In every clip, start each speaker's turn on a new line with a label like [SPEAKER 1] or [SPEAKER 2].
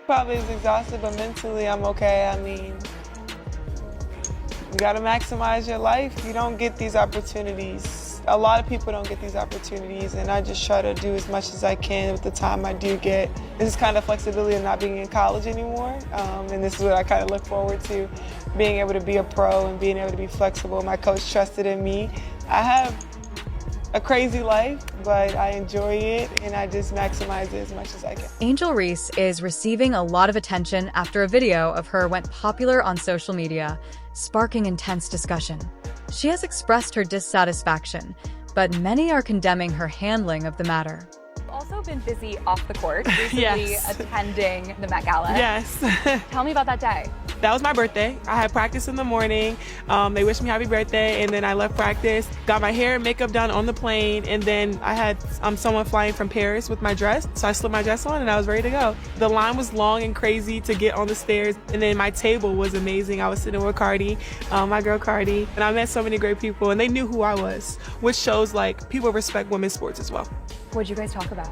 [SPEAKER 1] probably is exhausted, but mentally I'm okay. I mean, you gotta maximize your life. You don't get these opportunities. A lot of people don't get these opportunities, and I just try to do as much as I can with the time I do get. This is kind of flexibility of not being in college anymore, and this is what I kind of look forward to, being able to be a pro and being able to be flexible. My coach trusted in me. I have a crazy life, but I enjoy it, and I just maximize it as much as I can.
[SPEAKER 2] Angelreese is receiving a lot of attention after a video of her went popular on social media, sparking intense discussion. She has expressed her dissatisfaction, but many are condemning her handling of the matter.
[SPEAKER 3] You've also been busy off the court, recently
[SPEAKER 1] Yes.
[SPEAKER 3] attending the Met Gala.
[SPEAKER 1] Yes.
[SPEAKER 3] Tell me about that day.
[SPEAKER 1] That was my birthday. I had practice in the morning. They wished me happy birthday, and then I left practice, got my hair and makeup done on the plane, and then I had someone flying from Paris with my dress, so I slipped my dress on and I was ready to go. The line was long and crazy to get on the stairs, and then my table was amazing. I was sitting with Cardi, my girl Cardi, and I met so many great people, and they knew who I was, which shows like people respect women's sports as well.
[SPEAKER 3] What'd you guys talk about?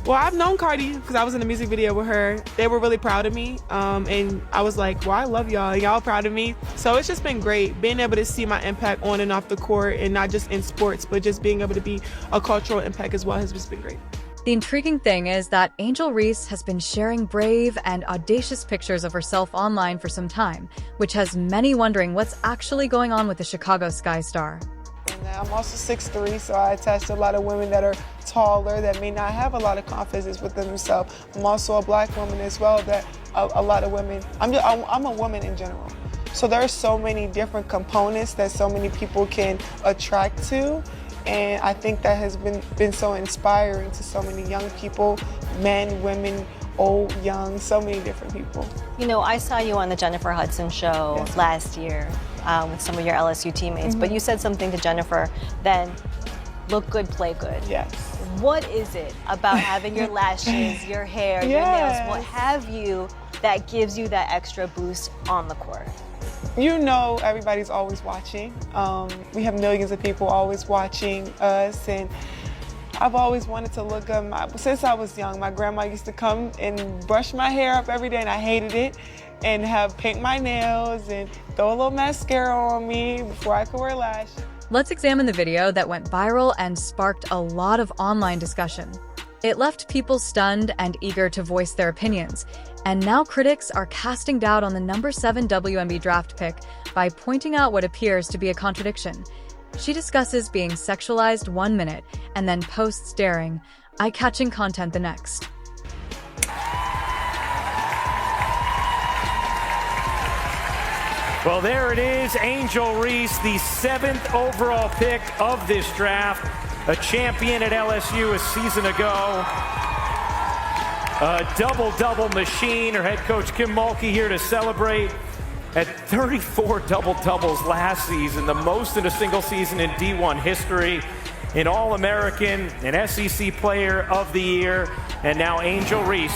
[SPEAKER 1] Well, I've known Cardi because I was in a music video with her. They were really proud of me, and I was like, well, I love y'all. Y'all proud of me. So it's just been great being able to see my impact on and off the court, and not just in sports, but just being able to be a cultural impact as well has just been great.
[SPEAKER 2] The intriguing thing is that Angelreese has been sharing brave and audacious pictures of herself online for some time, which has many wondering what's actually going on with the Chicago Sky star.
[SPEAKER 1] And I'm also 6'3", so I attach to a lot of women that are taller that may not have a lot of confidence within themselves. I'm also a black woman as well that a lot of women, I'm a woman in general. So there are so many different components that so many people can attract to. And I think that has been so inspiring to so many young people, men, women, old, young, so many different people.
[SPEAKER 4] You know, I saw you on the Jennifer Hudson show
[SPEAKER 1] Yes.
[SPEAKER 4] last year with some of your LSU teammates, but you said something to Jennifer then, look good, play good.
[SPEAKER 1] Yes.
[SPEAKER 4] What is it about having your lashes, your hair, your nails, what have you, that gives you that extra boost on the court?
[SPEAKER 1] You know, everybody's always watching. We have millions of people always watching us, and I've always wanted to look good. Since I was young, my grandma used to come and brush my hair up every day, and I hated it, and paint my nails and throw a little mascara on me before I could wear lashes.
[SPEAKER 2] Let's examine the video that went viral and sparked a lot of online discussion. It left people stunned and eager to voice their opinions, and now critics are casting doubt on the number 7 WNBA draft pick by pointing out what appears to be a contradiction. She discusses being sexualized 1 minute and then posts daring, eye-catching content the next.
[SPEAKER 5] Well, there it is, Angelreese, the 7th overall pick of this draft, a champion at LSU a season ago, a double-double machine. Her head coach Kim Mulkey here to celebrate. At 34 double-doubles last season, the most in a single season in D1 history, an All-American, an SEC Player of the Year, and now Angelreese,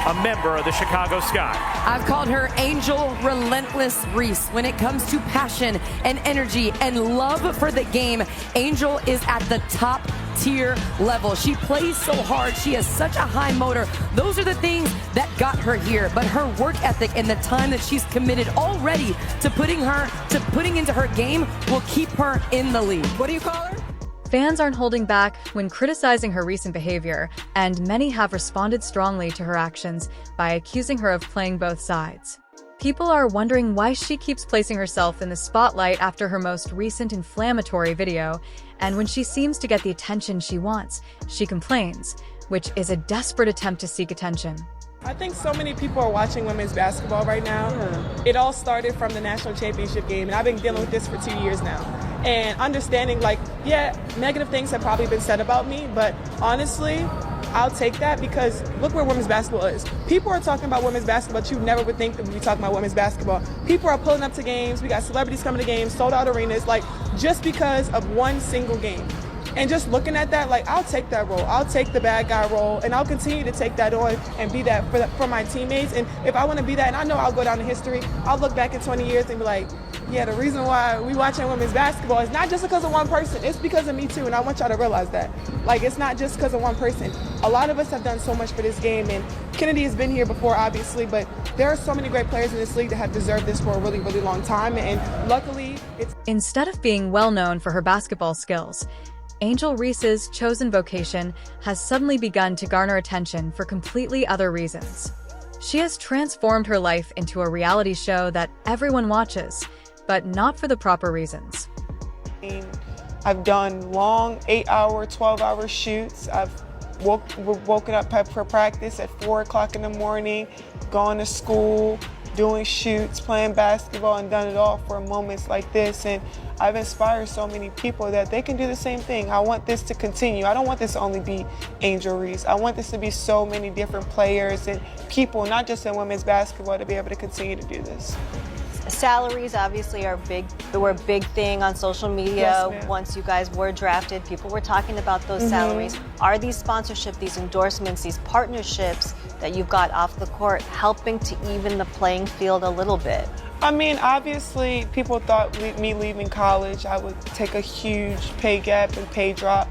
[SPEAKER 5] a member of the Chicago Sky.
[SPEAKER 6] I've called her Angel Relentless Reese. When it comes to passion and energy and love for the game, Angel is at the top tier level. She plays so hard. She has such a high motor. Those are the things that got her here. But her work ethic and the time that she's committed already to putting into her game will keep her in the league. What do you call her?
[SPEAKER 2] Fans aren't holding back when criticizing her recent behavior, and many have responded strongly to her actions by accusing her of playing both sides. People are wondering why she keeps placing herself in the spotlight after her most recent inflammatory video, and when she seems to get the attention she wants, she complains, which is a desperate attempt to seek attention.
[SPEAKER 1] I think so many people are watching women's basketball right now. It all started from the national championship game, and I've been dealing with this for 2 years now. And understanding, like, yeah, negative things have probably been said about me, but honestly, I'll take that because look where women's basketball is. People are talking about women's basketball, but you never would think that we'd be talking about women's basketball. People are pulling up to games. We got celebrities coming to games, sold out arenas, like, just because of one single game. And just looking at that, like, I'll take that role. I'll take the bad guy role, and I'll continue to take that on and be that for my teammates. And if I want to be that, and I know I'll go down in history, I'll look back in 20 years and be like, Yeah, the reason why we watching women's basketball is not just because of one person. It's because of me too, and I want y'all to realize that. Like, it's not just because of one person. A lot of us have done so much for this game, and Kennedy has been here before, obviously, but there are so many great players in this league that have deserved this for a really, really long time, and luckily, it's...
[SPEAKER 2] Instead of being well known for her basketball skills, Angelreese's chosen vocation has suddenly begun to garner attention for completely other reasons. She has transformed her life into a reality show that everyone watches, but not for the proper reasons.
[SPEAKER 1] I've done long 8-hour, 12-hour shoots. I've woken up for practice at 4 o'clock in the morning, gone to school, doing shoots, playing basketball, and done it all for moments like this. And I've inspired so many people that they can do the same thing. I want this to continue. I don't want this to only be Angelreese. I want this to be so many different players and people, not just in women's basketball, to be able to continue to do this.
[SPEAKER 4] Salaries obviously were a big thing on social media.
[SPEAKER 1] Yes,
[SPEAKER 4] once you guys were drafted, people were talking about those salaries. Are these sponsorships, these endorsements, these partnerships that you've got off the court helping to even the playing field a little bit?
[SPEAKER 1] I mean, obviously, people thought me leaving college, I would take a huge pay gap and pay drop.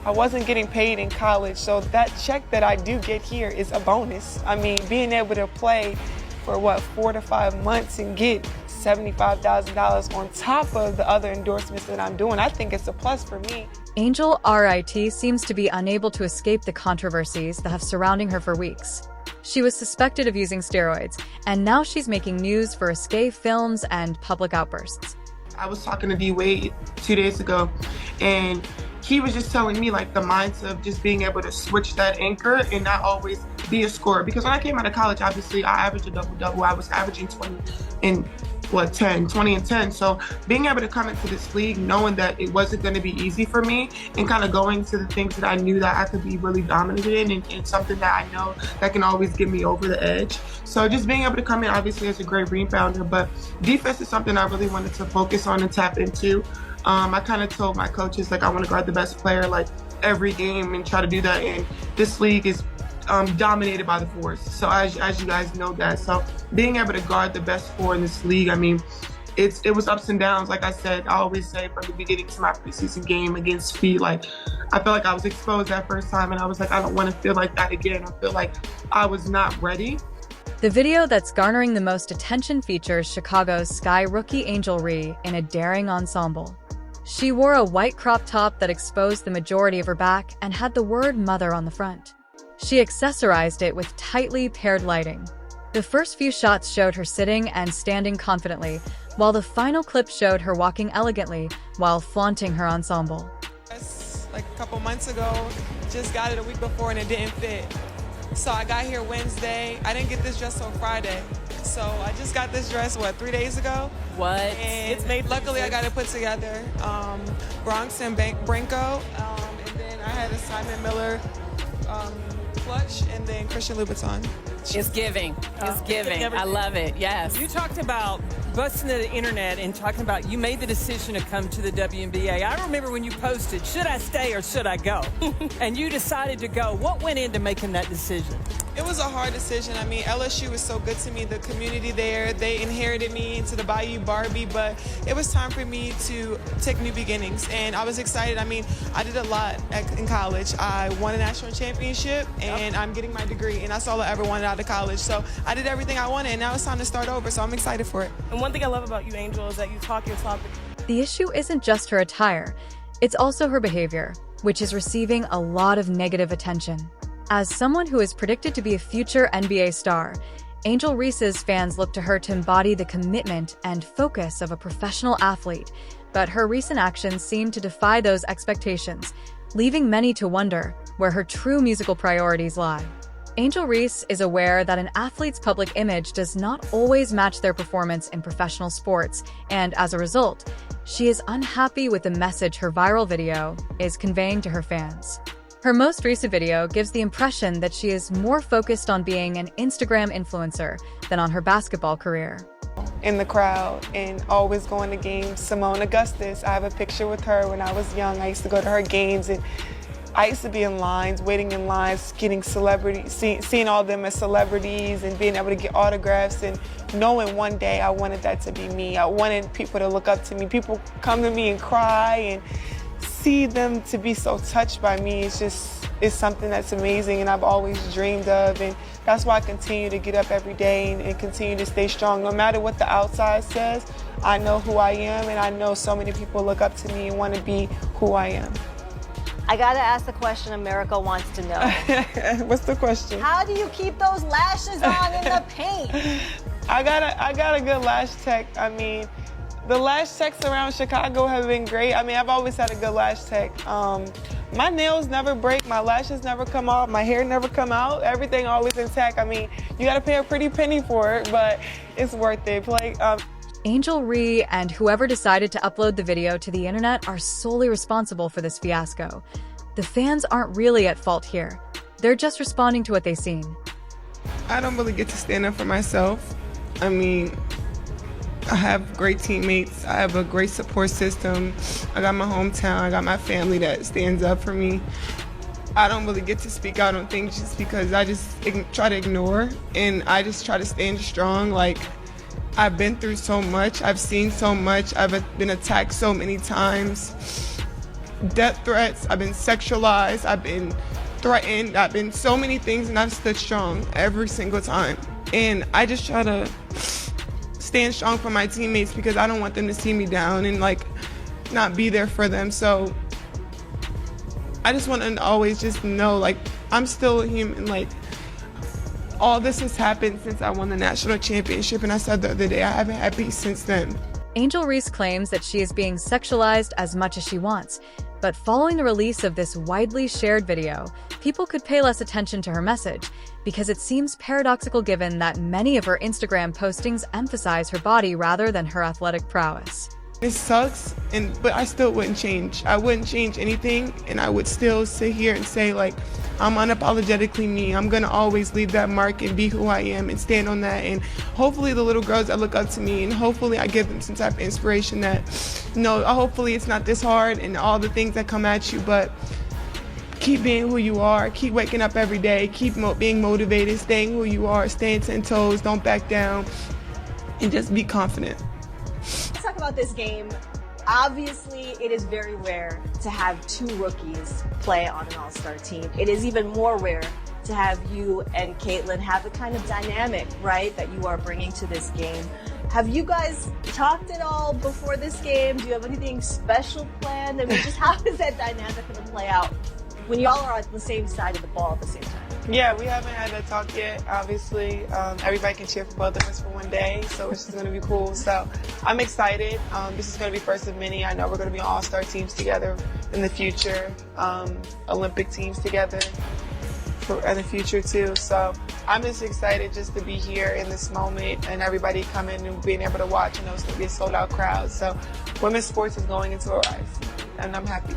[SPEAKER 1] I wasn't getting paid in college, so that check that I do get here is a bonus. I mean, being able to play for 4 to 5 months and get $75,000 on top of the other endorsements that I'm doing, I think it's a plus for me.
[SPEAKER 2] Angel RIT seems to be unable to escape the controversies that have surrounding her for weeks. She was suspected of using steroids, and now she's making news for risque films and public outbursts.
[SPEAKER 7] I was talking to D-Wade 2 days ago, and he was just telling me like the mindset of just being able to switch that anchor and not always be a scorer. Because when I came out of college, obviously I averaged a double-double. I was averaging 20 and 10. So being able to come into this league knowing that it wasn't going to be easy for me and kind of going to the things that I knew that I could be really dominant in and something that I know that can always get me over the edge. So just being able to come in obviously as a great rebounder, but defense is something I really wanted to focus on and tap into. I kind of told my coaches like I want to guard the best player like every game and try to do that, and this league is dominated by the fours. So as you guys know that. So being able to guard the best four in this league, I mean, it was ups and downs. Like I said, I always say from the beginning to my preseason game against Fee, like I felt like I was exposed that first time, and I was like, I don't want to feel like that again. I feel like I was not ready.
[SPEAKER 2] The video that's garnering the most attention features Chicago's Sky rookie Angelreese in a daring ensemble. She wore a white crop top that exposed the majority of her back and had the word mother on the front. She accessorized it with tightly paired lighting. The first few shots showed her sitting and standing confidently, while the final clip showed her walking elegantly while flaunting her ensemble.
[SPEAKER 1] Like a couple months ago, just got it a week before and it didn't fit. So I got here Wednesday. I didn't get this dress till Friday. So I just got this dress, 3 days ago?
[SPEAKER 6] What?
[SPEAKER 1] And it's made. Luckily, I got it put together. Bronx and Brinko, and then I had a Simon Miller clutch, and then Christian Louboutin.
[SPEAKER 6] It's giving. It's giving. I love it. Yes.
[SPEAKER 8] You talked about busting the internet and talking about you made the decision to come to the WNBA. I remember when you posted, should I stay or should I go? And you decided to go. What went into making that decision?
[SPEAKER 1] It was a hard decision. I mean, LSU was so good to me. The community there, they inherited me into the Bayou Barbie, but it was time for me to take new beginnings, and I was excited. I mean, I did a lot in college. I won a national championship, and I'm getting my degree, and that's all I ever wanted out of college. So I did everything I wanted, and now it's time to start over, so I'm excited for it.
[SPEAKER 9] And one thing I love about you, Angel, is that you talk your talk.
[SPEAKER 2] The issue isn't just her attire, it's also her behavior, which is receiving a lot of negative attention. As someone who is predicted to be a future NBA star, Angelreese's fans look to her to embody the commitment and focus of a professional athlete, but her recent actions seem to defy those expectations, leaving many to wonder where her true musical priorities lie. Angelreese is aware that an athlete's public image does not always match their performance in professional sports, and as a result, she is unhappy with the message her viral video is conveying to her fans. Her most recent video gives the impression that she is more focused on being an Instagram influencer than on her basketball career.
[SPEAKER 1] In the crowd and always going to games. Simone Augustus, I have a picture with her when I was young. I used to go to her games, and I used to be in lines, waiting in lines, getting celebrities, seeing all of them as celebrities and being able to get autographs and knowing one day I wanted that to be me. I wanted people to look up to me. People come to me and cry, and see them to be so touched by me. It's something that's amazing, and I've always dreamed of, and that's why I continue to get up every day and continue to stay strong. No matter what the outside says, I know who I am, and I know so many people look up to me and want to be who I am.
[SPEAKER 4] I gotta ask the question America wants to know.
[SPEAKER 1] What's the question?
[SPEAKER 4] How do you keep those lashes on in the paint?
[SPEAKER 1] I got a good lash tech. I mean, the lash techs around Chicago have been great. I mean, I've always had a good lash tech. My nails never break, my lashes never come off, my hair never come out, everything always intact. I mean, you gotta pay a pretty penny for it, but it's worth it.
[SPEAKER 2] Angelreese and whoever decided to upload the video to the internet are solely responsible for this fiasco. The fans aren't really at fault here. They're just responding to what they've seen.
[SPEAKER 7] I don't really get to stand up for myself. I mean, I have great teammates. I have a great support system. I got my hometown. I got my family that stands up for me. I don't really get to speak out on things just because I just try to ignore, and I just try to stand strong. Like, I've been through so much. I've seen so much. I've been attacked so many times. Death threats. I've been sexualized. I've been threatened. I've been so many things, and I've stood strong every single time. And I just try to stand strong for my teammates because I don't want them to see me down and like not be there for them. So I just want to always just know, like, I'm still a human. Like, all this has happened since I won the national championship, and I said the other day I haven't had peace since then.
[SPEAKER 2] Angelreese claims that she is being sexualized as much as she wants, but following the release of this widely shared video, people could pay less attention to her message because it seems paradoxical given that many of her Instagram postings emphasize her body rather than her athletic prowess.
[SPEAKER 7] It sucks, but I still wouldn't change. I wouldn't change anything, and I would still sit here and say, like, I'm unapologetically me. I'm gonna always leave that mark and be who I am and stand on that. And hopefully the little girls that look up to me, and hopefully I give them some type of inspiration that, hopefully it's not this hard and all the things that come at you, but keep being who you are, keep waking up every day, keep being motivated, staying who you are, staying 10 toes, don't back down, and just be confident.
[SPEAKER 10] Let's talk about this game. Obviously, it is very rare to have two rookies play on an all-star team. It is even more rare to have you and Caitlin have the kind of dynamic, right, that you are bringing to this game. Have you guys talked at all before this game? Do you have anything special planned? I mean, just how is that dynamic going to play out when y'all are on the same side of the ball at the same time?
[SPEAKER 1] Yeah, we haven't had that talk yet, obviously. Everybody can cheer for both of us for one day, so it's just going to be cool. So I'm excited. This is going to be first of many. I know we're going to be all-star teams together in the future, Olympic teams together in the future too. So I'm just excited just to be here in this moment and everybody coming and being able to watch. I know it's going to be a sold-out crowd. So women's sports is going into a rise, and I'm happy.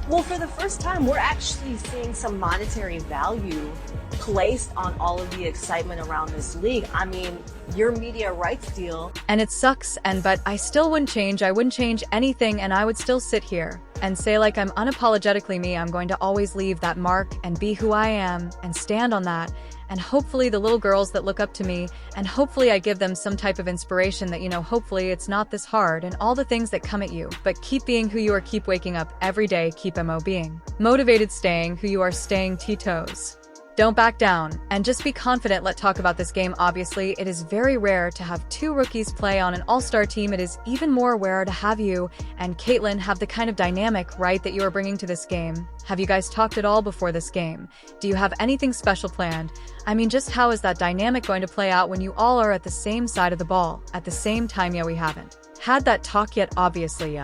[SPEAKER 10] Well, for the first time, we're actually seeing some monetary value placed on all of the excitement around this league. I mean, your media rights deal.
[SPEAKER 2] And it sucks, but I still wouldn't change. I wouldn't change anything, and I would still sit here and say, like, I'm unapologetically me. I'm going to always leave that mark and be who I am and stand on that. And hopefully the little girls that look up to me, and hopefully I give them some type of inspiration that, hopefully it's not this hard and all the things that come at you, but keep being who you are, keep waking up every day, keep being motivated, staying who you are, staying T-toes. Don't back down, and just be confident. Let's talk about this game. Obviously, it is very rare to have two rookies play on an all-star team. It is even more rare to have you and Caitlin have the kind of dynamic, right, that you are bringing to this game. Have you guys talked at all before this game? Do you have anything special planned? I mean, just how is that dynamic going to play out when you all are at the same side of the ball at the same time? Yeah, we haven't had that talk yet, obviously.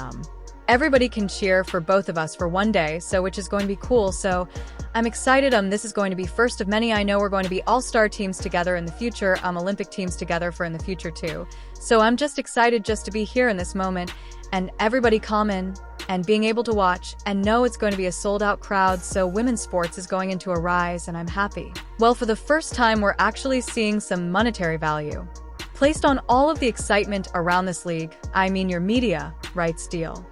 [SPEAKER 2] Everybody can cheer for both of us for one day, so which is going to be cool. So I'm excited. This is going to be first of many. I know we're going to be all-star teams together in the future, Olympic teams together for in the future too. So I'm just excited just to be here in this moment and everybody come in and being able to watch and know it's going to be a sold-out crowd. So women's sports is going into a rise, and I'm happy. Well, for the first time, we're actually seeing some monetary value placed on all of the excitement around this league. I mean, your media rights deal.